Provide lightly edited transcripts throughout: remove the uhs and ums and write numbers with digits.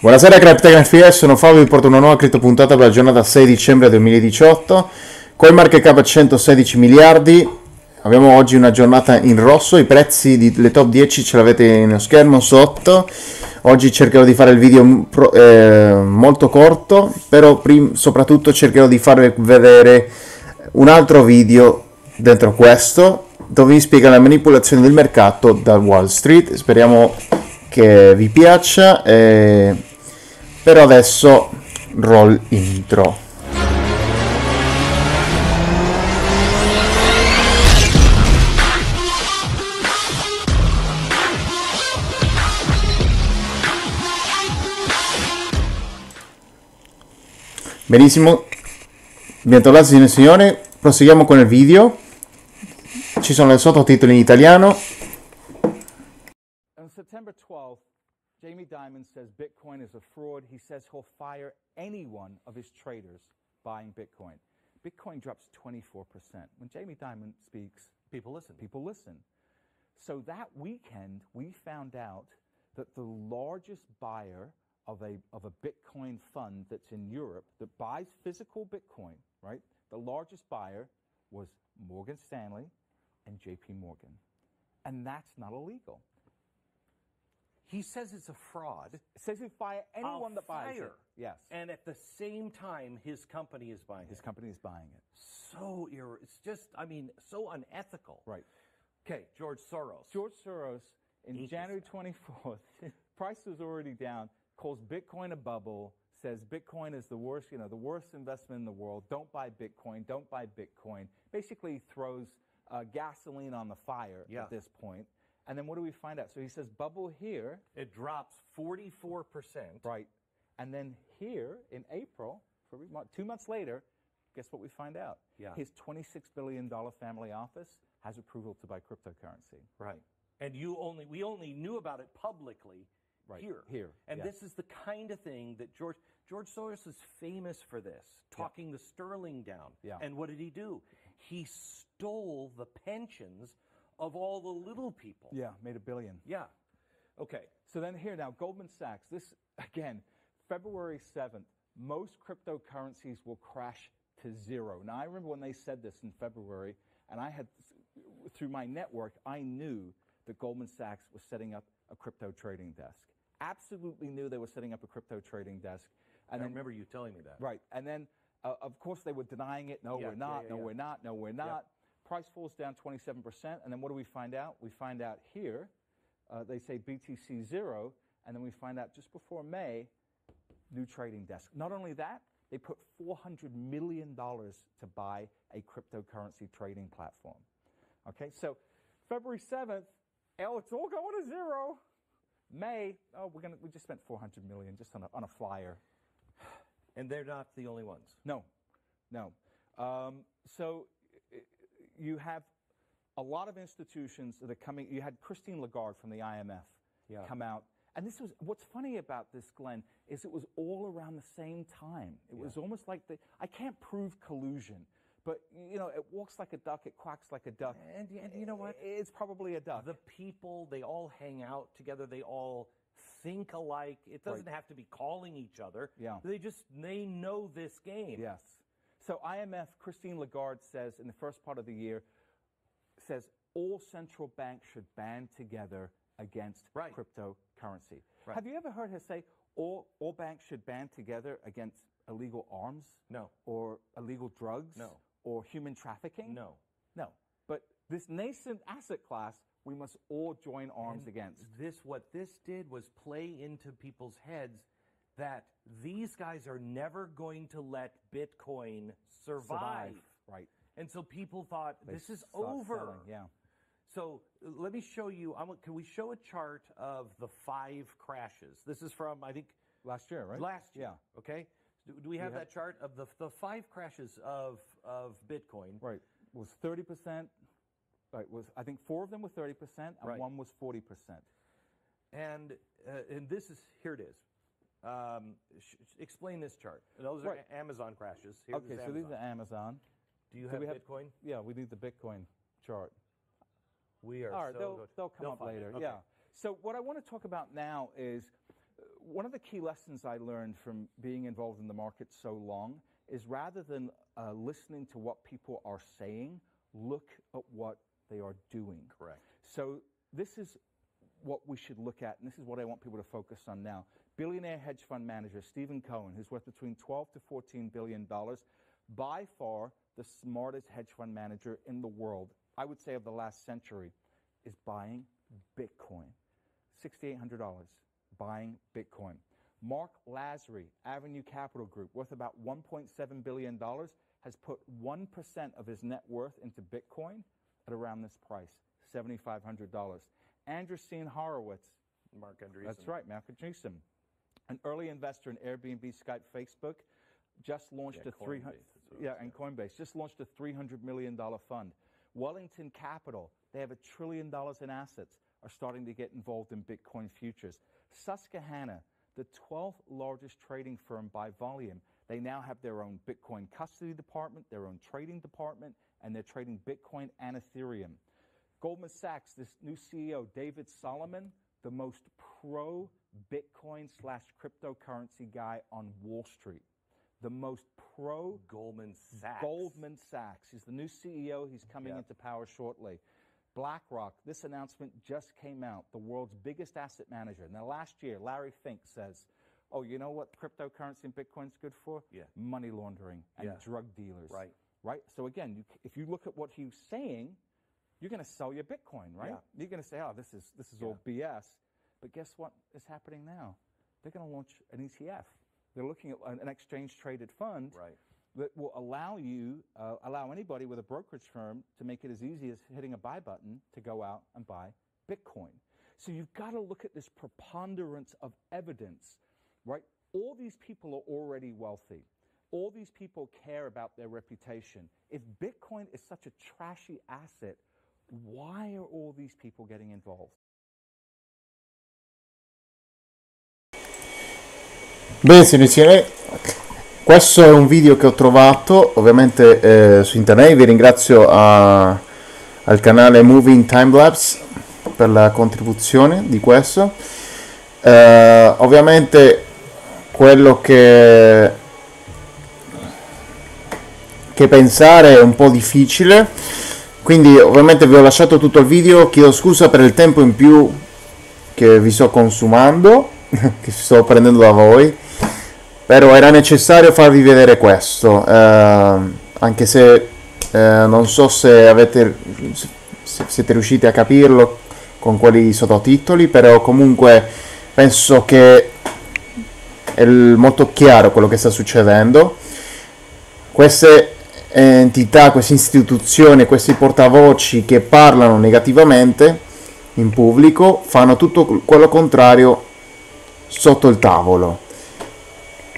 Buonasera Criptovalute, sono Fabio, vi porto una nuova criptopuntata per la giornata 6 dicembre 2018. Coin market cap a 116 miliardi. Abbiamo oggi una giornata in rosso, i prezzi delle top 10 ce l'avete nello schermo sotto. Oggi cercherò di fare il video molto corto, però soprattutto cercherò di farvi vedere un altro video dentro questo, dove vi spiega la manipolazione del mercato da Wall Street. Speriamo che vi piaccia, però adesso roll intro. Benissimo, bentornati signore e signori, proseguiamo con il video. Ci sono i sottotitoli in italiano. On September 12th, Jamie Dimon says Bitcoin is a fraud. He says he'll fire any one of his traders buying Bitcoin. Bitcoin drops 24%. When Jamie Dimon speaks, people listen. People listen. So that weekend, we found out that the largest buyer of a Bitcoin fund that's in Europe that buys physical Bitcoin, right? The largest buyer was Morgan Stanley and JP Morgan. And that's not illegal. He says it's a fraud. It says he'll fire anyone that buys it. Yes. And at the same time, his company is buying it. His company is buying it. So it's just, I mean, so unethical. Right. Okay, George Soros. George Soros, in January 24th, price was already down, calls Bitcoin a bubble, says Bitcoin is the worst, the worst investment in the world. Don't buy Bitcoin. Don't buy Bitcoin. Basically throws gasoline on the fire at this point. And then what do we find out? So he says bubble here. It drops 44%. Right. And then here in April, 2 months later, guess what we find out? Yeah. His $26 billion family office has approval to buy cryptocurrency. Right. And we only knew about it publicly here. And this is the kind of thing that George Soros is famous for this, talking the sterling down. Yeah. And what did he do? He stole the pensions of all the little people. Yeah, made $1 billion. Yeah. Okay. So then here now, Goldman Sachs, this, again, February 7th, most cryptocurrencies will crash to zero. Now, I remember when they said this in February, and I had, through my network, I knew that Goldman Sachs was setting up a crypto trading desk. Absolutely knew they were setting up a crypto trading desk. And I remember you telling me that. Right. And then, of course, they were denying it. No, we're not. No, we're not. No, we're not. Yep. Price falls down 27%. And then what do we find out? We find out here, they say BTC 0. And then we find out just before May, new trading desk. Not only that, they put $400 million to buy a cryptocurrency trading platform. Okay, so February 7th, it's all going to zero. May, we just spent $400 million just on a flyer. And they're not the only ones. No. So you have a lot of institutions that are coming. You had Christine Lagarde from the IMF come out. And this was, what's funny about this, Glenn, is it was all around the same time. It was almost like I can't prove collusion, but, it walks like a duck, it quacks like a duck. And you know what? It's probably a duck. The people, they all hang out together. They all think alike. It doesn't have to be calling each other. Yeah. They know this game. Yes. So IMF, Christine Lagarde says in the first part of the year, says all central banks should band together against cryptocurrency. Right. Have you ever heard her say all banks should band together against illegal arms? No. Or illegal drugs? No. Or human trafficking? No. But this nascent asset class, we must all join arms against. What this did was play into people's heads that these guys are never going to let Bitcoin survive. Right. And so people thought, this is over. Selling. Yeah. So let me show you, can we show a chart of the 5 crashes? This is from, I think, last year, right? Last year. Yeah. Okay. Do we have that chart of the 5 crashes of Bitcoin? Right. It was 30%. Right. I think 4 of them were 30% and 1 was 40%. And this is, here it is. Explain this chart. Those are Amazon crashes. So these are Amazon. Do you have Bitcoin? Yeah, we need the Bitcoin chart. We are. All right, they'll come up later. Okay. Yeah. So what I want to talk about now is one of the key lessons I learned from being involved in the market so long is rather than listening to what people are saying, look at what they are doing. Correct. So this is what we should look at, and this is what I want people to focus on now. Billionaire hedge fund manager Stephen Cohen, who's worth between $12 to $14 billion, by far the smartest hedge fund manager in the world, I would say of the last century, is buying Bitcoin. $6,800, buying Bitcoin. Mark Lazary, Avenue Capital Group, worth about $1.7 billion, has put 1% of his net worth into Bitcoin at around this price, $7,500. Andreessen Horowitz, Mark Andreessen. That's right, Mark Andreessen, an early investor in Airbnb, Skype, Facebook, just launched and Coinbase just launched a $300 million fund. Wellington Capital, they have $1 trillion in assets, are starting to get involved in Bitcoin futures. Susquehanna, the 12th largest trading firm by volume, they now have their own Bitcoin custody department, their own trading department, and they're trading Bitcoin and Ethereum. Goldman Sachs, this new CEO, David Solomon, the most pro-Bitcoin / cryptocurrency guy on Wall Street. The most pro Goldman Sachs. Goldman Sachs. He's the new CEO. He's coming into power shortly. BlackRock, this announcement just came out, the world's biggest asset manager. Now, last year, Larry Fink says, oh, you know what cryptocurrency and Bitcoin's good for? Money laundering and drug dealers. Right? So again, if you look at what he's saying, you're going to sell your Bitcoin, right? You're going to say, oh, this is all BS. But guess what is happening now? They're going to launch an ETF. They're looking at an exchange-traded fund that will allow anybody with a brokerage firm to make it as easy as hitting a buy button to go out and buy Bitcoin. So you've got to look at this preponderance of evidence, right? All these people are already wealthy. All these people care about their reputation. If Bitcoin is such a trashy asset, why are all these people getting involved? Bene signori, questo è un video che ho trovato ovviamente su internet. Vi ringrazio al canale Moving Timelapse per la contribuzione di questo. Ovviamente quello che pensare è un po' difficile, quindi ovviamente vi ho lasciato tutto il video. Chiedo scusa per il tempo in più che vi sto consumando, che sto prendendo da voi, però era necessario farvi vedere questo, anche se non so se siete riusciti a capirlo con quali sottotitoli, però comunque penso che è molto chiaro quello che sta succedendo. Queste entità, queste istituzioni, questi portavoci che parlano negativamente in pubblico fanno tutto quello contrario sotto il tavolo.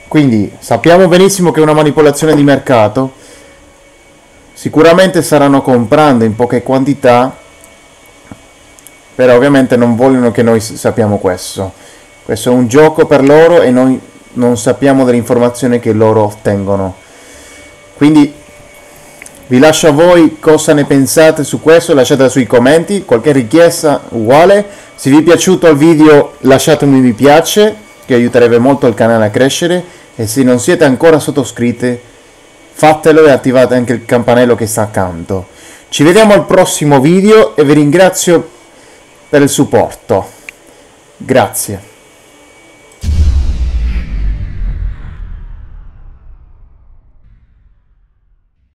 Quindi sappiamo benissimo che è una manipolazione di mercato. Sicuramente staranno comprando in poche quantità, però ovviamente non vogliono che noi sappiamo questo. Questo è un gioco per loro e noi non sappiamo delle informazioni che loro ottengono. Quindi vi lascio a voi cosa ne pensate su questo, lasciatela sui commenti, qualche richiesta uguale. Se vi è piaciuto il video lasciatemi un mi piace, che aiuterebbe molto il canale a crescere, e se non siete ancora sottoscritti fatelo e attivate anche il campanello che sta accanto. Ci vediamo al prossimo video e vi ringrazio per il supporto. Grazie.